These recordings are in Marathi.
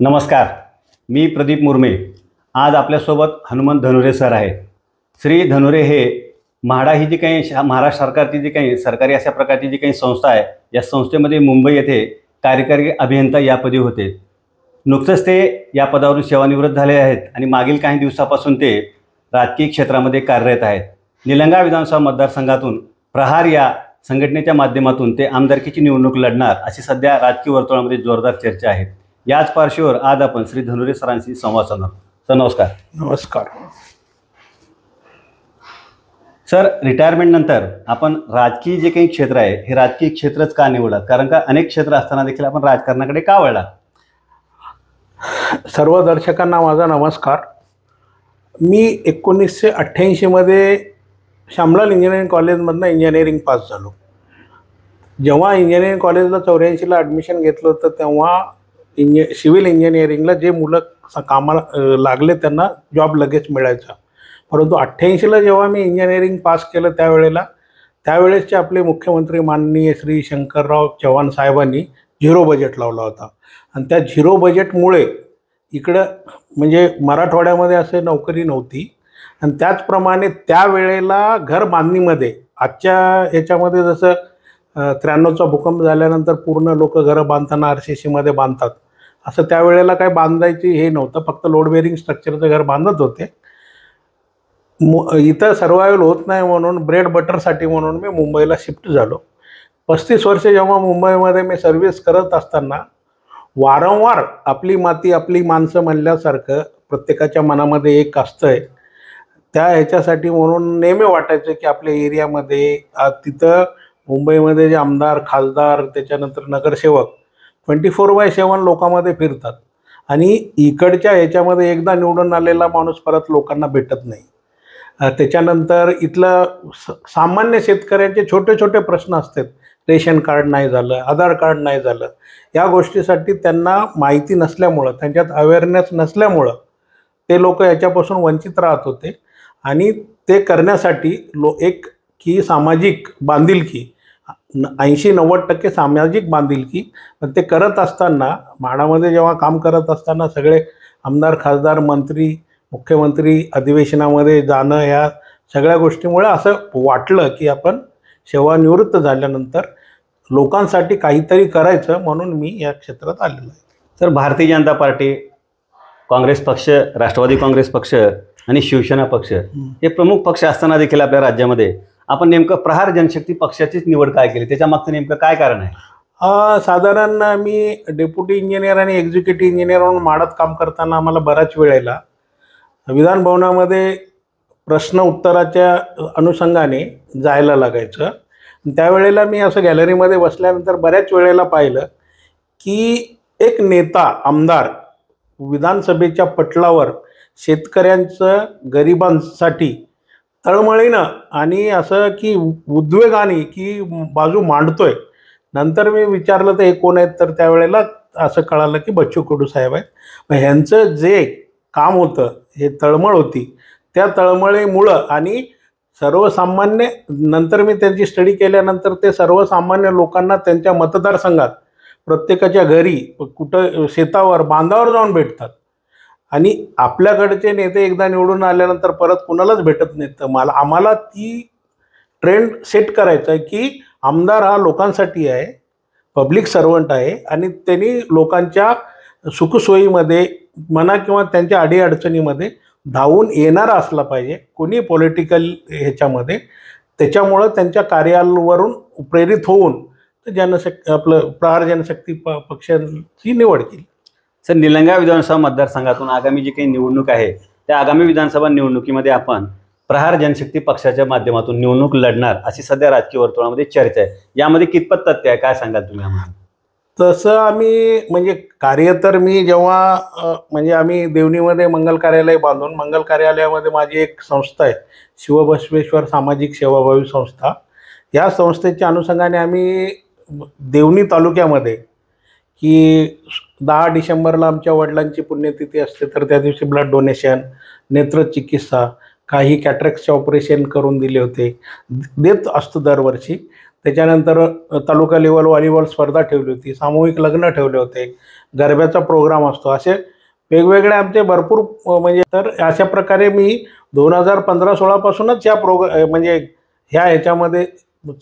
नमस्कार. मी प्रदीप मुर्मे. आज आपल्यासोबत हनुमंत धनुरे सर आहेत. श्री धनुरे हे म्हाडा ही जी काही महाराष्ट्र सरकारची जी काही सरकारी अशा प्रकारची जी काही संस्था आहे, या संस्थेमध्ये मुंबई येथे कार्यकारी अभियंता या पदी होते. नुकतंच ते या पदावरून सेवानिवृत्त झाले आहेत आणि मागील काही दिवसापासून ते राजकीय क्षेत्रामध्ये कार्यरत आहेत. निलंगा विधानसभा मतदारसंघातून प्रहार या संघटनेच्या माध्यमातून ते आमदारकीची निवडणूक लढणार अशी सध्या राजकीय वर्तुळामध्ये जोरदार चर्चा आहे. याच पार्श्वभूमीवर आज आपण श्री धनुरे सरांशी संवाद साधणार. सर नमस्कार. नमस्कार सर, रिटायरमेंट नंतर आपण राजकीय जे काही क्षेत्र आहे हे राजकीय क्षेत्रच का निवडलात? कारण का अनेक क्षेत्र असताना देखील आपण राजकारणाकडे का वळला? सर्व दर्शकांना माझा नमस्कार. मी 1988 मध्ये शामलाल इंजिनिअरिंग कॉलेजमधनं इंजिनिअरिंग पास झालो. जेव्हा इंजिनिअरिंग कॉलेजला 84ला ॲडमिशन घेतलं होतं तेव्हा सिव्हिल इंजिनिअरिंगला जे मुलं कामाला लागले त्यांना जॉब लगेच मिळायचा. परंतु 88ला जेव्हा मी इंजिनिअरिंग पास केलं त्यावेळेसचे आपले मुख्यमंत्री माननीय श्री शंकरराव चव्हाण साहेबांनी झिरो बजेट लावला होता. आणि त्या झिरो बजेटमुळे इकडं म्हणजे मराठवाड्यामध्ये असे नोकरी नव्हती. आणि त्याचप्रमाणे त्यावेळेला घर बांधणीमध्ये आजच्या ह्याच्यामध्ये जसं 93चा भूकंप झाल्यानंतर पूर्ण लोक घरं बांधताना RCCमध्ये बांधतात, असं त्यावेळेला काही बांधायची हे नव्हतं. फक्त लोड बेरिंग स्ट्रक्चरचं घर बांधत होते. इथं सर्वायवल होत नाही म्हणून ब्रेड बटरसाठी म्हणून मी मुंबईला शिफ्ट झालो. 35 वर्ष जेव्हा मुंबईमध्ये मी सर्व्हिस करत असताना वारंवार आपली माती आपली माणसं म्हणल्यासारखं प्रत्येकाच्या मनामध्ये एक असतंय. त्या ह्याच्यासाठी म्हणून नेहमी वाटायचं की आपल्या एरियामध्ये तिथं मुंबईमध्ये जे आमदार खासदार त्याच्यानंतर नगरसेवक 24/7 लोकांमध्ये फिरतात आणि इकडच्या ह्याच्यामध्ये एकदा निवडून आलेला माणूस परत लोकांना भेटत नाही. त्याच्यानंतर इथलं सामान्य शेतकऱ्यांचे छोटे छोटे प्रश्न असतात. रेशन कार्ड नाही झालं, आधार कार्ड नाही झालं, या गोष्टीसाठी त्यांना माहिती नसल्यामुळं त्यांच्यात अवेअरनेस नसल्यामुळं ते लोक याच्यापासून वंचित राहत होते. आणि ते करण्यासाठी एक की सामाजिक बांधिलकी 80-90% सामाजिक बांधिलकी पण ते करत असताना म्हाडामध्ये जेव्हा काम करत असताना सगळे आमदार खासदार मंत्री मुख्यमंत्री अधिवेशनामध्ये जाणं या सगळ्या गोष्टीमुळे असं वाटलं की आपण सेवानिवृत्त झाल्यानंतर लोकांसाठी काहीतरी करायचं म्हणून मी या क्षेत्रात आलेलो आहे. सर, भारतीय जनता पार्टी, काँग्रेस पक्ष, राष्ट्रवादी काँग्रेस पक्ष आणि शिवसेना पक्ष हे प्रमुख पक्ष असताना देखील आपल्या राज्यामध्ये आपण नेमकं प्रहार जनशक्ती पक्षाचीच निवड काय केली? त्याच्या मागचं नेमकं काय कारण आहे? साधारण मी डेप्युटी इंजिनियर आणि एक्झिक्युटिव्ह इंजिनियर म्हणून म्हाडात काम करताना आम्हाला बऱ्याच वेळेला विधानभवनामध्ये प्रश्न उत्तराच्या अनुषंगाने जायला लागायचं. त्यावेळेला मी असं गॅलरीमध्ये बसल्यानंतर बऱ्याच वेळेला पाहिलं की एक नेता आमदार विधानसभेच्या पटलावर शेतकऱ्यांचं गरिबांसाठी तळमळीनं आणि असं की उद्वेगाने की बाजू मांडतोय. नंतर मी विचारलं तर हे कोण आहेत, तर त्यावेळेला असं कळालं की बच्चू कडू साहेब आहेत. मग ह्यांचं जे काम होतं हे तळमळ होती, त्या तळमळीमुळं आणि सर्वसामान्य नंतर मी त्यांची स्टडी केल्यानंतर ते सर्वसामान्य लोकांना त्यांच्या मतदारसंघात प्रत्येकाच्या घरी कुठं शेतावर बांधावर जाऊन भेटतात. आणि आपल्याकडचे नेते एकदा निवडून आल्यानंतर परत कुणालाच भेटत नाहीत. तर आम्हाला ती ट्रेंड सेट करायचं आहे की आमदार हा लोकांसाठी आहे, पब्लिक सर्वंट आहे आणि त्यांनी लोकांच्या सुखसोयीमध्ये म्हणा किंवा त्यांच्या अडीअडचणीमध्ये धावून येणारा असला पाहिजे, कोणी पॉलिटिकल ह्याच्यामध्ये. त्याच्यामुळं त्यांच्या कार्यावरून प्रेरित होऊन आपलं प्रहार जनशक्ती पक्षाची निवड केली. सर, निलंगा विधानसभा मतदारसंघातून आगामी जी काही निवडणूक आहे त्या आगामी विधानसभा निवडणुकीमध्ये आपण प्रहार जनशक्ती पक्षाच्या माध्यमातून निवडणूक लढणार अशी सध्या राजकीय वर्तुळामध्ये चर्चा आहे. यामध्ये कितपत तथ्य आहे, काय सांगाल तुम्ही आम्हाला? तसं आम्ही म्हणजे कार्य तर मी जेव्हा म्हणजे आम्ही देवणीमध्ये मंगल कार्यालय बांधून मंगल कार्यालयामध्ये माझी एक संस्था आहे शिवबसवेश्वर सामाजिक सेवाभावी संस्था. या संस्थेच्या अनुषंगाने आम्ही देवणी तालुक्यामध्ये की 10 डिसेंबरला आमच्या वडिलांची पुण्यतिथी असते तर त्या दिवशी ब्लड डोनेशन, नेत्रचिकित्सा, काही कॅटरॅक्टचे ऑपरेशन करून दिले होते, देत असतो दरवर्षी. त्याच्यानंतर तालुका लेवल व्हॉलीबॉल स्पर्धा ठेवली होती, सामूहिक लग्न ठेवले होते, गरब्याचा प्रोग्राम असतो, असे वेगवेगळे आमचे भरपूर म्हणजे तर अशा प्रकारे मी 2015-16 पासूनच या म्हणजे ह्याच्यामध्ये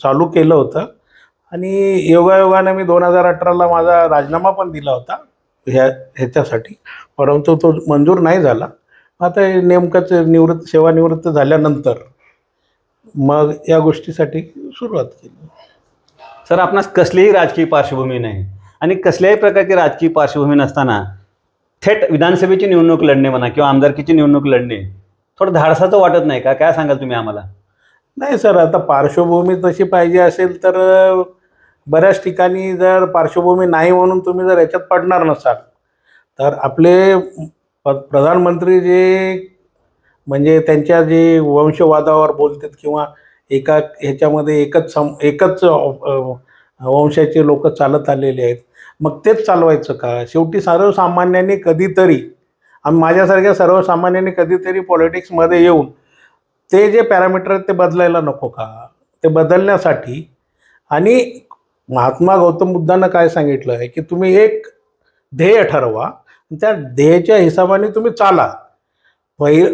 चालू केलं होतं. आणि योगायोगाने मी 2018ला माझा राजीनामा पण दिला होता ह्याच्यासाठी, परंतु तो मंजूर नाही झाला. आता हे नेमकंच सेवानिवृत्त झाल्यानंतर मग या गोष्टीसाठी सुरुवात केली. सर, आपणास कसलीही राजकीय पार्श्वभूमी नाही आणि कसल्याही प्रकारची राजकीय पार्श्वभूमी नसताना थेट विधानसभेची निवडणूक लढणे म्हणा किंवा आमदारकीची निवडणूक लढणे थोडं धाडसाचं वाटत नाही का? काय सांगाल तुम्ही आम्हाला? नाही सर, आता पार्श्वभूमी तशी पाहिजे असेल तर बऱ्याच ठिकाणी जर पार्श्वभूमी नाही म्हणून तुम्ही जर याच्यात पडणार नसाल तर आपले प्रधानमंत्री जे म्हणजे त्यांच्या जे वंशवादावर बोलतात किंवा एका ह्याच्यामध्ये एकच वंशाचे लोक चालत आलेले आहेत, मग तेच चालवायचं का? शेवटी सर्वसामान्यांनी कधीतरी, माझ्यासारख्या सर्वसामान्यांनी कधीतरी पॉलिटिक्समध्ये येऊन ते जे पॅरामीटर आहेत ते बदलायला नको का? ते बदलण्यासाठी आणि महात्मा गौतम बुद्धांना काय सांगितलं आहे की तुम्ही एक ध्येय ठरवा, त्या ध्येयाच्या हिशोबाने तुम्ही चाला.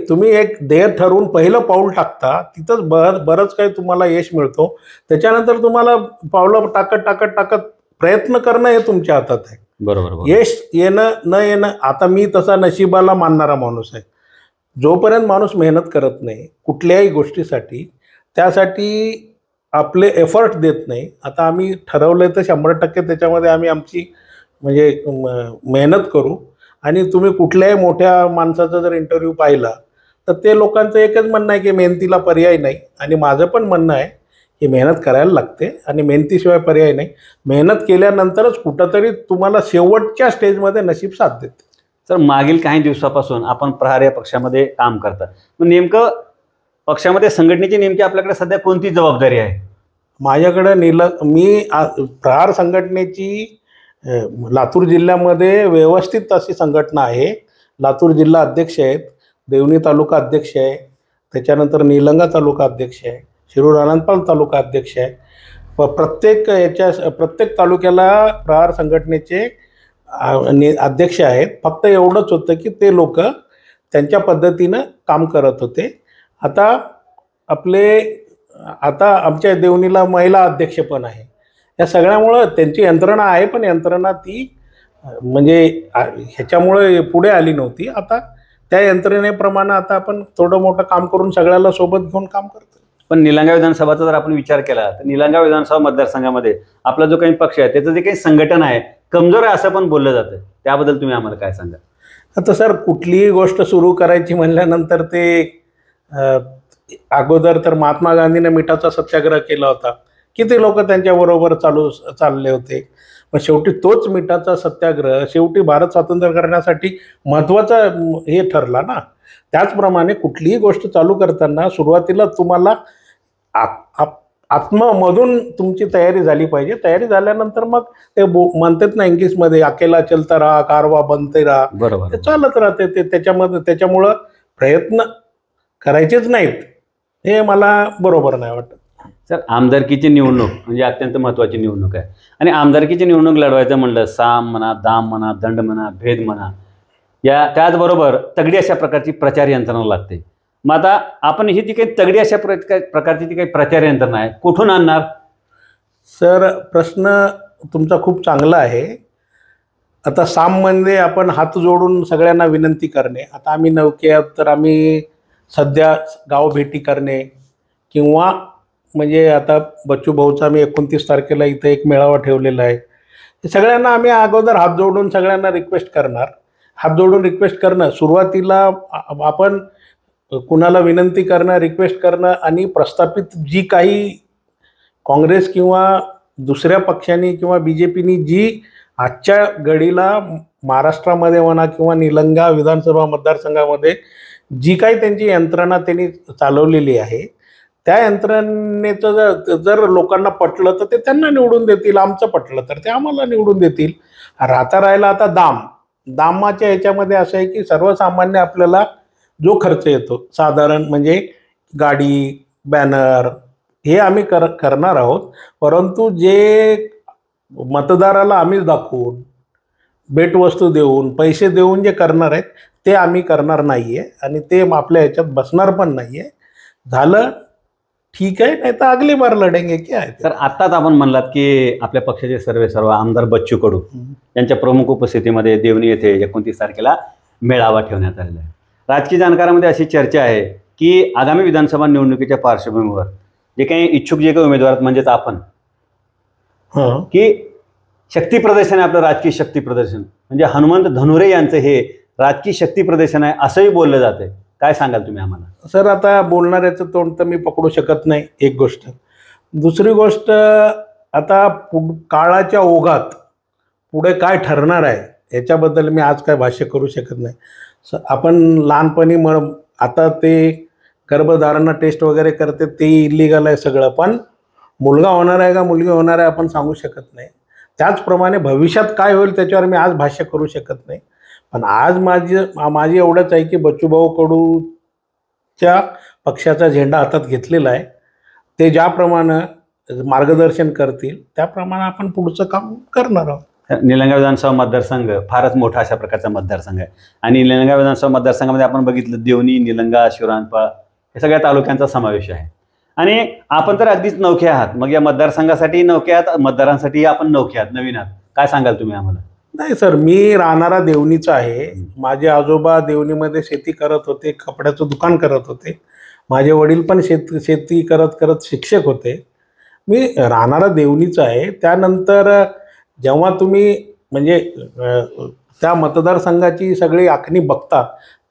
तुम्ही एक ध्येय ठरवून पहिलं पाऊल टाकता, तिथंच बरंच काही तुम्हाला यश मिळतो. त्याच्यानंतर तुम्हाला पावलं टाकत प्रयत्न करणं हे तुमच्या हातात आहे. बरोबर. यश येणं न येणं, आता मी तसा नशिबाला मानणारा माणूस आहे. जोपर्यंत माणूस मेहनत करत नाही कुठल्याही गोष्टीसाठी, त्यासाठी आपले एफर्ट देत नाही, आता आम्ही ठरवलं तर 100% त्याच्यामध्ये आम्ही आमची म्हणजे मेहनत करू. आणि तुम्ही कुठल्याही मोठ्या माणसाचा जर इंटरव्ह्यू पाहिला तर ते लोकांचं एकच म्हणणं आहे की मेहनतीला पर्याय नाही. आणि माझं पण म्हणणं आहे की मेहनत करायला लागते आणि मेहनतीशिवाय पर्याय नाही. मेहनत केल्यानंतरच कुठंतरी तुम्हाला शेवटच्या स्टेजमध्ये नशीब साथ देते. सर, मागील काही दिवसापासून आपण प्रहार या पक्षामध्ये काम करता, मग नेमकं पक्षामध्ये संघटनेची नेमकी आपल्याकडे सध्या कोणती जबाबदारी आहे? माझ्याकडे मी प्रहार संघटनेची लातूर जिल्ह्यामध्ये व्यवस्थित अशी संघटना आहे. लातूर जिल्हा अध्यक्ष आहेत, देवणी तालुका अध्यक्ष आहे, त्याच्यानंतर निलंगा तालुका अध्यक्ष आहे, शिरूर अनंतपाल तालुका अध्यक्ष आहे. प्रत्येक तालुक्याला प्रहार संघटनेचे अध्यक्ष आहेत. फक्त एवढंच होतं की ते लोक त्यांच्या पद्धतीनं काम करत होते. आता आमच्या देवणीला महिला अध्यक्ष पण आहे. या सगळ्यामुळं त्यांची यंत्रणा आहे, पण यंत्रणा ती म्हणजे ह्याच्यामुळे पुढे आली नव्हती. आता त्या यंत्रणेप्रमाणे आता आपण थोडं मोठं काम करून सगळ्याला सोबत घेऊन काम करतो. पण निलंगा विधानसभाचा जर आपण विचार केला तर निलंगा विधानसभा मतदारसंघामध्ये आपला जो काही पक्ष आहे त्याचं जे काही संघटन आहे कमजोर आहे असं पण बोललं जातं. त्याबद्दल तुम्ही आम्हाला काय सांगा? आता सर, कुठलीही गोष्ट सुरू करायची म्हणल्यानंतर ते अगोदर तर महात्मा गांधीने मिठाचा सत्याग्रह केला होता. किती लोक त्यांच्याबरोबर चालले होते. पण शेवटी तोच मिठाचा सत्याग्रह शेवटी भारत स्वातंत्र्य करण्यासाठी महत्त्वाचा हे ठरला ना. त्याचप्रमाणे कुठलीही गोष्ट चालू करताना सुरुवातीला तुम्हाला आत्ममधून तुमची तयारी झाली पाहिजे. तयारी झाल्यानंतर मग ते म्हणतात ना इंग्लिशमध्ये, अकेला चलता राहा कारवा बनते राहा. बरोबर. ते चालत राहते ते त्याच्यामुळं प्रयत्न करायचेच नाहीत, हे मला बरोबर नाही वाटत. सर, आमदारकीची निवडणूक म्हणजे अत्यंत महत्त्वाची निवडणूक आहे आणि आमदारकीची निवडणूक लढवायचं म्हणलं साम म्हणा, दाम म्हणा, दंड म्हणा, भेद म्हणा, त्याचबरोबर तगडी अशा प्रकारची प्रचार यंत्रणा लागते. मग आता आपण ही जी काही तगडी अशा प्रकारची जी काही प्रचार यंत्रणा आहे कुठून आणणार? सर, प्रश्न तुमचा खूप चांगला आहे. आता साममध्ये आपण हात जोडून सगळ्यांना विनंती करणे. आता आम्ही नौके आहोत तर आम्ही सध्या गाव भेटी करणे किंवा म्हणजे आता बच्चू भाऊचा आम्ही 29 तारखेला इथं एक मेळावा ठेवलेला आहे. सगळ्यांना आम्ही अगोदर हात जोडून सगळ्यांना रिक्वेस्ट करणार. हात जोडून रिक्वेस्ट करणं, सुरुवातीला आपण कुणाला विनंती करणं, रिक्वेस्ट करणं आणि प्रस्थापित जी काही काँग्रेस किंवा दुसऱ्या पक्षांनी किंवा BJPनी जी आजच्या घडीला महाराष्ट्रामध्ये म्हणा किंवा निलंगा विधानसभा मतदारसंघामध्ये जी काही त्यांची यंत्रणा त्यांनी चालवलेली आहे, त्या यंत्रणेचं जर लोकांना पटलं तर ते त्यांना निवडून देतील, आमचं पटलं तर ते आम्हाला निवडून देतील. राहिला आता दामाच्या ह्याच्यामध्ये असं आहे की सर्वसामान्य आपल्याला जो खर्च येतो साधारण म्हणजे गाडी, बॅनर, हे आम्ही करणार आहोत. परंतु जे मतदाराला आम्हीच दाखवून, भेटवस्तू देऊन, पैसे देऊन जे करणार आहेत ते आम्ही करणार नाही आहे आणि ते आपल्या ह्याच्यात बसणार पण नाही आहे. झालं ठीक आहे, नाही तर अगली बार लढेंगे क्या आहे. तर आत्ताच आपण म्हणलात की आपल्या पक्षाचे सर्व आमदार बच्चू कडू यांच्या प्रमुख उपस्थितीमध्ये देवणी येथे 29 तारखेला मेळावा ठेवण्यात आलेला आहे. राजकीय जाणकारांमध्ये अशी चर्चा आहे की आगामी विधानसभा निवडणुकीच्या पार्श्वभूमीवर जे काही इच्छुक जे काही उमेदवार आहेत म्हणजेच आपण की शक्ती प्रदर्शन आहे, आपलं राजकीय शक्ती प्रदर्शन म्हणजे हनुमंत धनुरे यांचं हे राजकीय शक्ती प्रदर्शन आहे असंही बोललं जाते. काय सांगाल तुम्ही आम्हाला? सर, आता बोलणाऱ्याचं तोंड तर मी पकडू शकत नाही, एक गोष्ट. दुसरी गोष्ट, आता काळाच्या ओघात पुढे काय ठरणार आहे याच्याबद्दल मी आज काय भाष्य करू शकत नाही. आपण लहानपणी आता ते गर्भधारणा टेस्ट वगैरे करते ते इलिगल आहे सगळं, पण मुलगा होणार आहे का मुलगी होणार आहे आपण सांगू शकत नाही. त्याचप्रमाणे भविष्यात काय होईल त्याच्यावर मी आज भाष्य करू शकत नाही. पण आज माझी एवढंच आहे की बच्चूभाऊ कडूच्या पक्षाचा झेंडा हातात घेतलेला आहे. ते ज्याप्रमाणे मार्गदर्शन करतील त्याप्रमाणे आपण पुढचं काम करणार आहोत. निलंगा विधानसभा मतदारसंघ फारच मोठा अशा प्रकारचा मतदारसंघ आहे आणि निलंगा विधानसभा मतदारसंघामध्ये आपण बघितलं देवणी, निलंगा, शिवरांपाळ हे सगळ्या तालुक्यांचा समावेश आहे आणि आपण तर अगदीच नवखे आहात. मग या मतदारसंघासाठी नवखे आहात, मतदारांसाठी आपण नवखे आहात, नवीन आहात. काय सांगाल तुम्ही आम्हाला? नाही सर, मी राहणारा देवणीचा आहे. माझे आजोबा देवणीमध्ये शेती करत होते, कपड्याचं दुकान करत होते. माझे वडील पण शेती करत करत शिक्षक होते. मी राहणारा देवणीचा आहे. त्यानंतर जेव्हा तुम्ही म्हणजे त्या मतदारसंघाची सगळी आखणी बघता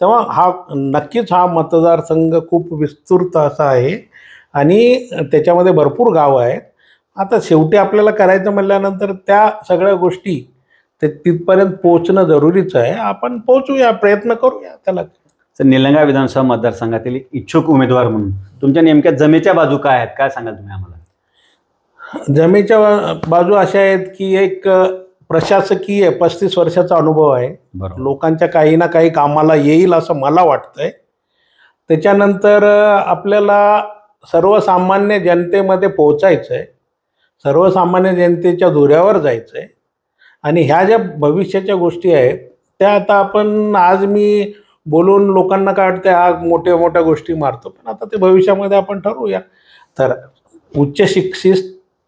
तेव्हा नक्कीच हा मतदारसंघ खूप विस्तृत असा आहे आणि त्याच्यामध्ये भरपूर गावं आहेत. आता शेवटी आपल्याला करायचं म्हटल्यानंतर त्या सगळ्या गोष्टी तिथपर्यंत पोहोचणं जरुरीचं आहे. आपण पोहोचूया, प्रयत्न करूया त्याला. तर निलंगा विधानसभा मतदारसंघातील इच्छुक उमेदवार म्हणून तुमच्या नेमक्या जमेच्या बाजू काय आहेत, काय सांगाल तुम्ही आम्हाला? जमेच्या बाजू अशा आहेत की एक प्रशासकीय 35 वर्षाचा अनुभव आहे. लोकांच्या काही ना काही कामाला येईल असं मला वाटतंय. त्याच्यानंतर आपल्याला सर्वसामान्य जनतेमध्ये पोहोचायचं आहे, सर्वसामान्य जनतेच्या धुऱ्यावर जायचं आहे आणि ह्या ज्या भविष्याच्या गोष्टी आहेत त्या आता आपण आज मी बोलून लोकांना काय वाटतं हा मोठ्या मोठ्या गोष्टी मारतो, पण आता ते भविष्यामध्ये आपण ठरवूया. तर उच्च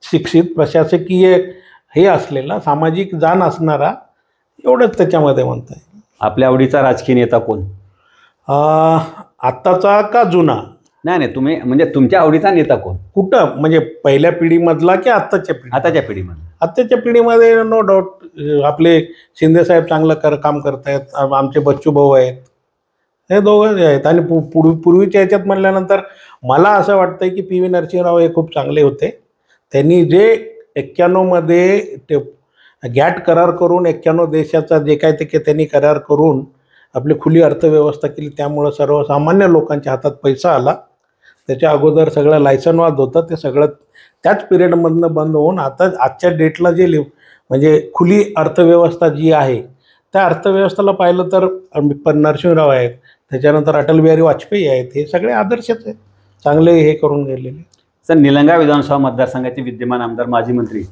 शिक्षित प्रशासकीय हे असलेला, सामाजिक जाण असणारा, एवढंच त्याच्यामध्ये म्हणता येईल. आपल्या आवडीचा राजकीय नेता कोण? आत्ताचा का जुना? नाही, तुम्ही म्हणजे तुमच्या आवडीचा नेता कोण? कुठं म्हणजे पहिल्या पिढीमधला की आत्ताच्या पिढीमध्ये? आत्ताच्या पिढीमध्ये नो डाऊट आपले शिंदेसाहेब चांगलं काम करतायत. आमचे बच्चू भाऊ आहेत, हे दोघं जे आहेत. आणि पूर्वीच्या ह्याच्यात म्हणल्यानंतर मला असं वाटतं की पी व्ही नरसिंहराव हे खूप चांगले होते. त्यांनी जे 91मध्ये ते गॅट करार करून 91 देशाचा जे काय ते त्यांनी करार करून आपली खुली अर्थव्यवस्था केली, त्यामुळं सर्वसामान्य लोकांच्या हातात पैसा आला. त्याच्या अगोदर सगळं लायसनवाद होतं, ते सगळं त्याच पिरियडमधनं बंद होऊन आता आजच्या डेटला जे म्हणजे खुली अर्थव्यवस्था जी आहे त्या अर्थव्यवस्थेला पाहिलं तर नरसिंहराव आहेत, त्याच्यानंतर अटल बिहारी वाजपेयी आहेत. हे सगळे आदर्शच आहेत, चांगले हे करून गेलेले. सर, निलंगा विधानसभा मतदारसंघाचे विद्यमान आमदार माजी मंत्री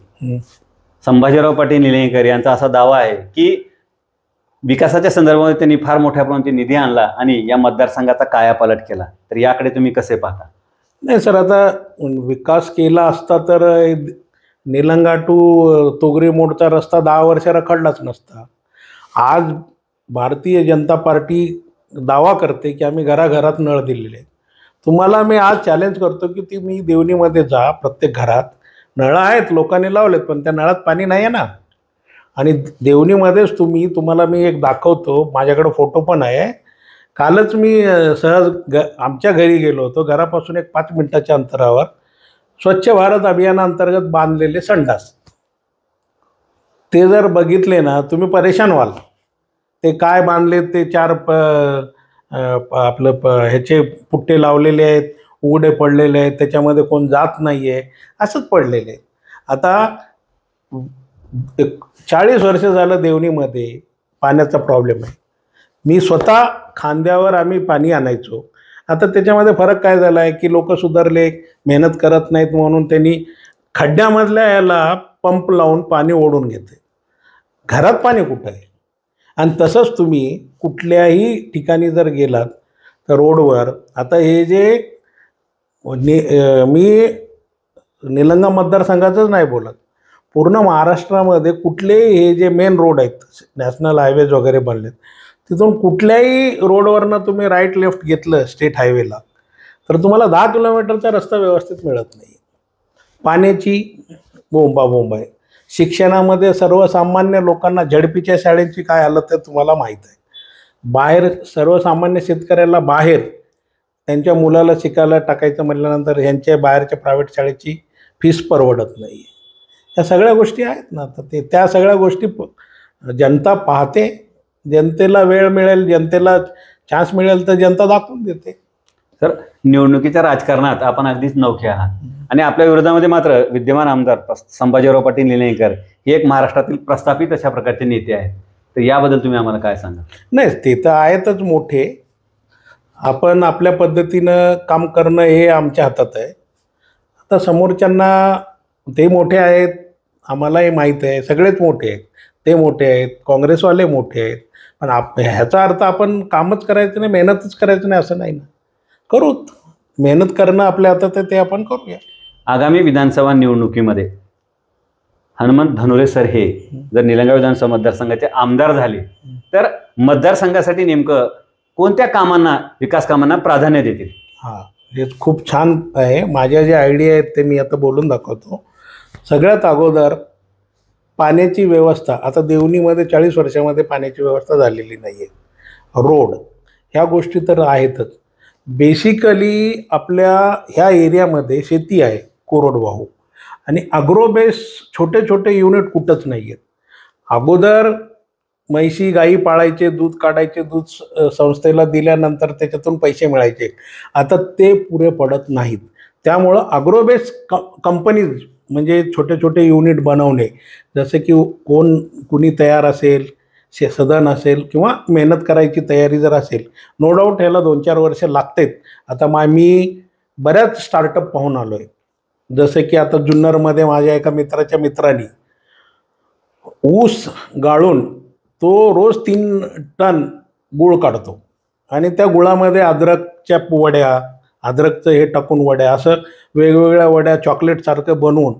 संभाजीराव पाटील निलंगेकर यांचा असा दावा आहे की विकासाच्या संदर्भामध्ये त्यांनी फार मोठ्या प्रमाणात निधी आणला आणि या मतदारसंघाचा कायापालट केला. तर याकडे तुम्ही कसे पाहता? नाही सर, आता विकास केला असता तर निलंगा टू तोगरी मोडचा रस्ता 10 वर्ष रखडलाच नसता. आज भारतीय जनता पार्टी दावा करते की आम्ही घराघरात नळ दिलेले आहेत. तुम्हाला मी आज चॅलेंज करतो की तुम्ही देवणीमध्ये जा, प्रत्येक घरात नळं आहेत, लोकांनी लावलेत, पण त्या नळात पाणी नाही आहे ना. आणि देवणीमध्येच तुम्हाला मी एक दाखवतो, माझ्याकडे फोटो पण आहे. कालच मी सहज आमच्या घरी गेलो होतो. घरापासून एक 5 मिनिटाच्या अंतरावर स्वच्छ भारत अभियानाअंतर्गत बांधलेले संडास, ते जर बघितले ना तुम्ही परेशान व्हाल. ते काय बांधले, ते 4 ह्याचे पुट्टे लावलेले आहेत, उघडे पडलेले आहेत, त्याच्यामध्ये कोण जात नाही आहे, असंच पडलेले आहेत. आता 40 वर्ष झालं देवणीमध्ये पाण्याचा प्रॉब्लेम आहे. मी स्वतः खांद्यावर आम्ही पाणी आणायचो आता त्याच्यामध्ये फरक काय झाला आहे की लोक सुधारले, मेहनत करत नाहीत म्हणून त्यांनी खड्ड्यामधल्या याला पंप लावून पाणी ओढून घेते. घरात पाणी कुठं आहे? आणि तसंच तुम्ही कुठल्याही ठिकाणी जर गेलात तर रोडवर आता हे जे मी निलंगा मतदारसंघाचंच नाही बोलत, पूर्ण महाराष्ट्रामध्ये कुठलेही हे जे मेन रोड आहेत नॅशनल हायवेज वगैरे बनलेत, तिथून कुठल्याही रोडवरनं तुम्ही राईट लेफ्ट घेतलं स्टेट हायवेला तर तुम्हाला 10 किलोमीटरचा रस्ता व्यवस्थित मिळत नाही. पाण्याची बोंबाबोंब आहे. शिक्षणामध्ये सर्वसामान्य लोकांना झडपीच्या शाळेची काय हालत आहे तुम्हाला माहीत आहे. बाहेर सर्वसामान्य शेतकऱ्याला बाहेर त्यांच्या मुलाला शिकायला टाकायचं म्हटल्यानंतर ह्यांच्या बाहेरच्या प्रायव्हेट शाळेची फीस परवडत नाही. या सगळ्या गोष्टी आहेत ना, तर त्या सगळ्या गोष्टी जनता पाहते. जनतेला वेळ मिळेल, जनतेला चान्स मिळेल तर जनता दाखवून देते. सर, निवडणुकीच्या राजकारणात आपण अगदीच नवखे आहात आणि आपल्या विरोधामध्ये मात्र विद्यमान आमदार संभाजीराव पाटील निलंगेकर हे एक महाराष्ट्रातील प्रस्थापित अशा प्रकारचे नेते आहेत. तर याबद्दल तुम्ही आम्हाला काय सांगा? नाही, ते तर आहेतच मोठे. आपण आपल्या पद्धतीनं काम करणं हे आमच्या हातात आहे. आता समोरच्यांना ते मोठे आहेत, आम्हालाही माहीत आहे, सगळेच मोठे आहेत. ते मोठे आहेत, काँग्रेसवाले मोठे आहेत, पण ह्याचा अर्थ आपण कामच करायचं नाही, मेहनतच करायचं नाही असं नाही ना. करूत, मेहनत करणं आपल्या हातात आहे, ते आपण करूया. आगामी विधानसभा निवडणुकीमध्ये हनुमंत धनुरे सर हे जर निलंगा विधानसभा मतदारसंघाचे आमदार झाले तर मतदारसंघासाठी नेमकं कोणत्या कामांना, विकास कामांना प्राधान्य देतील? हां, हे खूप छान आहे. माझ्या ज्या आयडिया आहेत ते मी आता बोलून दाखवतो. सगळ्यात अगोदर पाण्याची व्यवस्था. आता देवणीमध्ये 40 वर्षामध्ये पाण्याची व्यवस्था झालेली नाही आहे. रोड ह्या गोष्टी तर आहेतच. बेसिकली आपल्या ह्या एरियामध्ये शेती आहे कोरडवाहू, आणि अग्रोबेस छोटे छोटे युनिट कुठंच नाही आहेत. अगोदर म्हैशी गाई पाळायचे, दूध काढायचे, दूध संस्थेला दिल्यानंतर त्याच्यातून पैसे मिळायचे. आता ते पुरे पडत नाहीत. त्यामुळं अग्रोबेस कंपनीज म्हणजे छोटे छोटे युनिट बनवणे, जसे की कुणी तयार असेल, सदन असेल किंवा मेहनत करायची तयारी जर असेल, नो डाऊट ह्याला 2-4 वर्ष लागतात. आता मी बऱ्याच स्टार्टअप पाहून आलो आहे. जसे की आता जुन्नरमध्ये माझ्या एका मित्राच्या मित्रांनी ऊस गाळून तो रोज 3 टन गूळ काढतो आणि त्या गुळामध्ये अद्रकच्या वड्या, अद्रकचं हे टाकून वड्या, असं वेगवेगळ्या वड्या चॉकलेटसारखं बनवून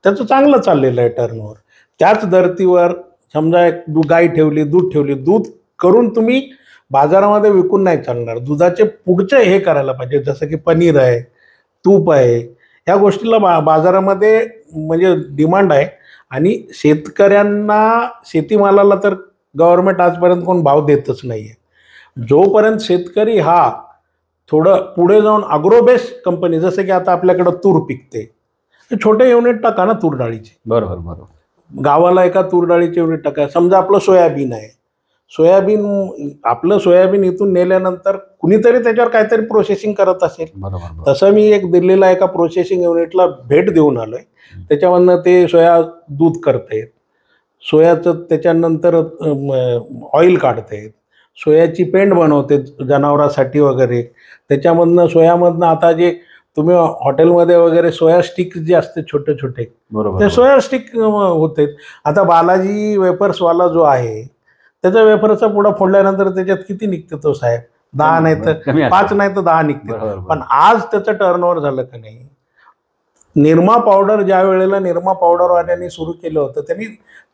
त्याचं चांगलं चाललेलं आहे टर्नओव्हर. त्याच धर्तीवर समजा एक गाय ठेवली, दूध ठेवली, दूध करून तुम्ही बाजारामध्ये विकून नाही चालणार. दुधाचे पुढचे हे करायला पाहिजे, जसं की पनीर आहे, तूप आहे. ह्या गोष्टीला बाजारामध्ये म्हणजे डिमांड आहे. आणि शेतकऱ्यांना, शेतीमालाला तर गव्हर्नमेंट आजपर्यंत कोण भाव देतच नाही आहे. जोपर्यंत शेतकरी हा थोडं पुढे जाऊन अग्रोबेस कंपनी, जसं की आता आपल्याकडं तूर पिकते, छोटे युनिट टाका ना तूर डाळीचे. बरोबर बरोबर. गावाला एका तूर डाळीचे युनिट टाका. समजा आपलं सोयाबीन आहे, आपलं सोयाबीन इथून नेल्यानंतर कुणीतरी त्याच्यावर काहीतरी प्रोसेसिंग करत असेल. बरोबर. तसं मी एक दिल्लीला एका प्रोसेसिंग युनिटला भेट देऊन आलोय. त्याच्यामधनं ते सोया दूध करतायत, सोयाचं त्याच्यानंतर ऑइल काढतायत, सोयाची पेंड बनवते जनावरांसाठी वगैरे. त्याच्यामधनं सोयामधनं आता जे तुम्ही हॉटेलमध्ये वगैरे सोया स्टिक जे असते छोटे छोटे, ते सोया स्टिक होते. आता बालाजी वेफर्सवाला जो आहे, त्याच्या वेफरचा पुढा फोडल्यानंतर त्याच्यात किती निघते तो साहेब? 10 नाही तर 5 नाही तर 10 निघते. पण आज त्याचं टर्नओव्हर झालं का नाही? निरमा पावडर ज्या वेळेला निरमा पावडरवाल्यांनी सुरू केलं होतं, त्यांनी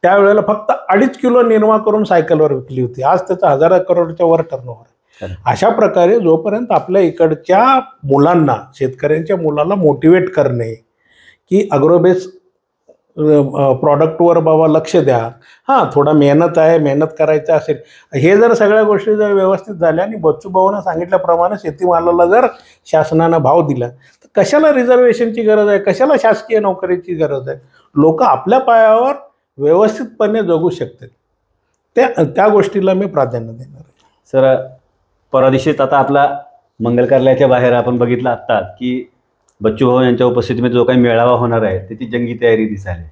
त्यावेळेला फक्त 2.5 किलो निरमा करून सायकलवर विकली होती. आज त्याचं 1000 करोडच्या वर टर्नओव्हर आहे. अशा प्रकारे जोपर्यंत आपल्या इकडच्या मुलांना, शेतकऱ्यांच्या मुलाला मोटिवेट करणे की अग्रोबेस प्रॉडक्टवर बाबा लक्ष द्या, हां थोडा मेहनत आहे, मेहनत करायचं असेल, हे जर सगळ्या गोष्टी जर व्यवस्थित झाल्या आणि बच्चूभाऊनं सांगितल्याप्रमाणे शेतीमालाला जर शासनानं भाव दिला तर कशाला रिझर्वेशनची गरज आहे, कशाला शासकीय नोकरीची गरज आहे? लोक आपल्या पायावर व्यवस्थितपणे जगू शकतात. त्या गोष्टीला मी प्राधान्य देणार आहे. सर, परदेशीत आता आपला मंगल कार्यालयाच्या बाहेर आपण बघितलं आत्ता की बच्चूभाऊ यांच्या उपस्थितीमध्ये जो काही मेळावा होणार आहे त्याची जंगी तयारी दिसायला.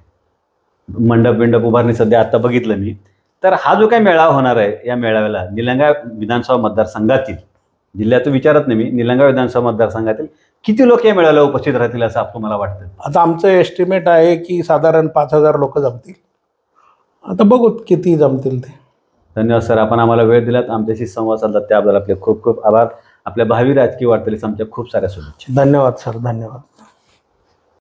मंडप उभारणी सध्या आता बघितलं मी. तर हा जो काही मेळावा होणार आहे, या मेळाव्याला निलंगा विधानसभा मतदारसंघातील जिल्ह्यात विचारत नाही मी, निलंगा विधानसभा मतदारसंघातील किती लोक या मेळाव्याला उपस्थित राहतील असं आपण मला वाटतं? आता आमचं एस्टिमेट आहे की साधारण 5,000 लोक जमतील. आता बघू किती जमतील ते. धन्यवाद सर, आपण आम्हाला वेळ दिलात, आमच्याशी संवाद साधला त्याबद्दल आपले खूप खूप आभार. आपल्या भावी राजकीय वाटचालीस आमच्या खूप साऱ्या शुभेच्छा. धन्यवाद सर, धन्यवाद.